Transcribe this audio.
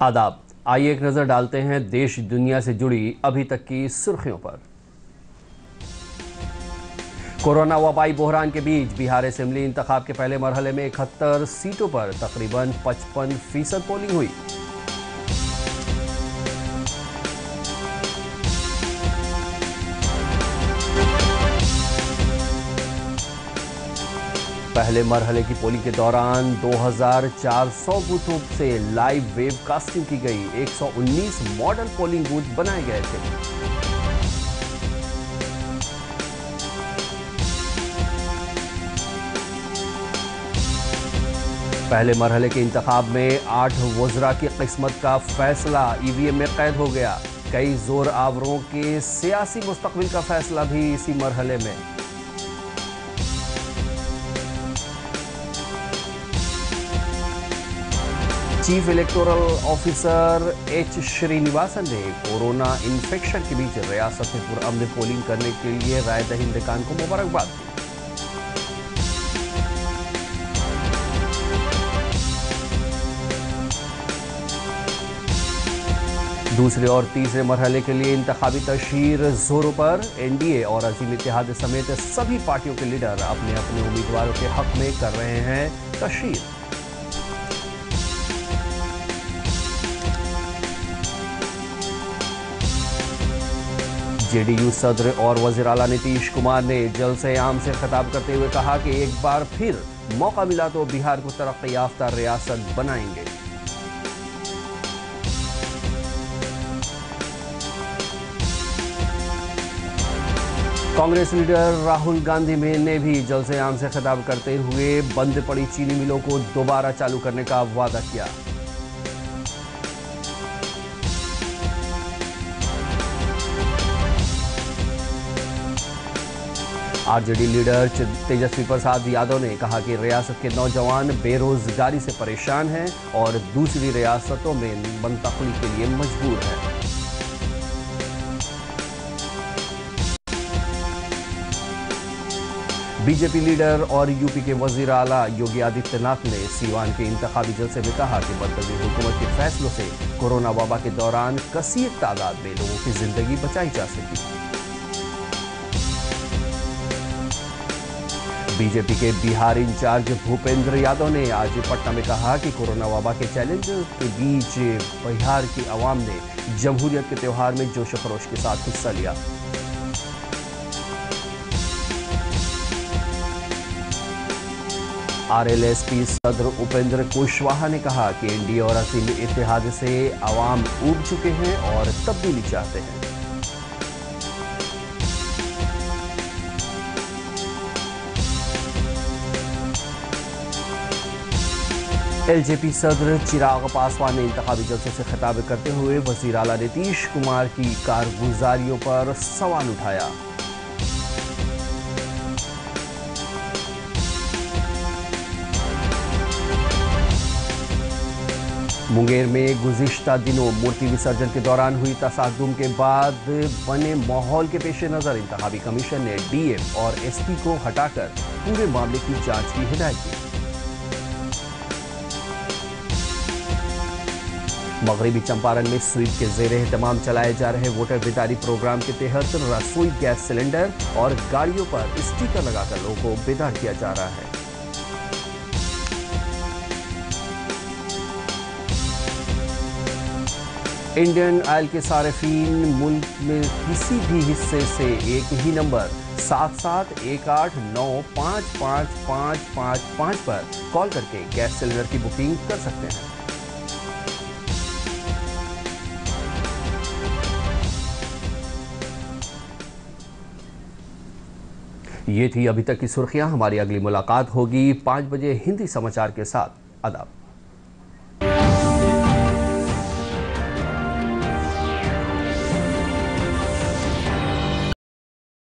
आदाब। आइए एक नजर डालते हैं देश दुनिया से जुड़ी अभी तक की सुर्खियों पर। कोरोना वबाई बहरान के बीच बिहार असेंबली इंतखाब के पहले मरहले में 71 सीटों पर तकरीबन 55% पोलिंग हुई। पहले मरहले की पोलिंग के दौरान 2400 बूथों से लाइव वेब कास्टिंग की गई। 119 मॉडल पोलिंग बूथ बनाए गए थे। पहले मरहले के इंतखाब में 8 वज़रा की किस्मत का फैसला ईवीएम में कैद हो गया। कई जोर आवरों के सियासी मुस्तकबिल का फैसला भी इसी मरहले में। Chief electoral officer H Srinivasan ने कोरोना इन्फेक्शन के बीच रियासत में पुरअमन पोलिंग करने के लिए राय दहिंदगान को मुबारकबाद दी। दूसरे और तीसरे मरहले के लिए इंतखाबी तशहीर जोरों पर। एनडीए और अजीम इत्तेहाद समेत सभी पार्टियों के लीडर अपने अपने उम्मीदवारों के हक में कर रहे हैं तशहीर। जेडीयू सदर और वज़ीर आला नीतीश कुमार ने जलसे आम से खिताब करते हुए कहा कि एक बार फिर मौका मिला तो बिहार को तरक्की याफ्ता रियासत बनाएंगे। कांग्रेस लीडर राहुल गांधी ने भी जलसे आम से खिताब करते हुए बंद पड़ी चीनी मिलों को दोबारा चालू करने का वादा किया। आरजेडी लीडर तेजस्वी प्रसाद यादव ने कहा कि रियासत के नौजवान बेरोजगारी से परेशान हैं और दूसरी रियासतों में मुंतकिली के लिए मजबूर हैं। बीजेपी लीडर और यूपी के वजीर आला योगी आदित्यनाथ ने सीवान के इंतखाबी जलसे में कहा कि मरकजी हुकूमत के फैसलों से कोरोना वबा के दौरान कसीर तादाद में लोगों की जिंदगी बचाई जा सकी। बीजेपी के बिहार इंचार्ज भूपेंद्र यादव ने आज पटना में कहा कि कोरोना वबा के चैलेंज के बीच बिहार की आवाम ने जमहूरियत के त्यौहार में जोश खरोश के साथ हिस्सा लिया। आरएलएसपी सदर उपेंद्र कुशवाहा ने कहा कि एनडीए और अजीम इत्तेहाद से आवाम ऊब चुके हैं और तब्दीली चाहते हैं। एलजेपी सदर चिराग पासवान ने इंतखाबी जलसों से खिताब करते हुए वज़ीर आला नीतीश कुमार की कारगुजारियों पर सवाल उठाया। मुंगेर में गुज़िश्ता दिनों मूर्ति विसर्जन के दौरान हुई तसादुम के बाद बने माहौल के पेश नज़र इंतखाबी कमीशन ने डीएम और एसपी को हटाकर पूरे मामले की जांच की हिदायत दी। मगरबी चंपारण में स्वीप के ज़ेरे एहतमाम चलाए जा रहे वोटर बेदारी प्रोग्राम के तहत रसोई गैस सिलेंडर और गाड़ियों पर स्टिकर लगाकर लोगों को बेदार किया जा रहा है। इंडियन ऑयल के सार्फिन मुल्क में किसी भी हिस्से से एक ही नंबर 7718955555 पर कॉल करके गैस सिलेंडर की बुकिंग कर सकते हैं। ये थी अभी तक की सुर्खियां। हमारी अगली मुलाकात होगी 5 बजे हिंदी समाचार के साथ। आदाब।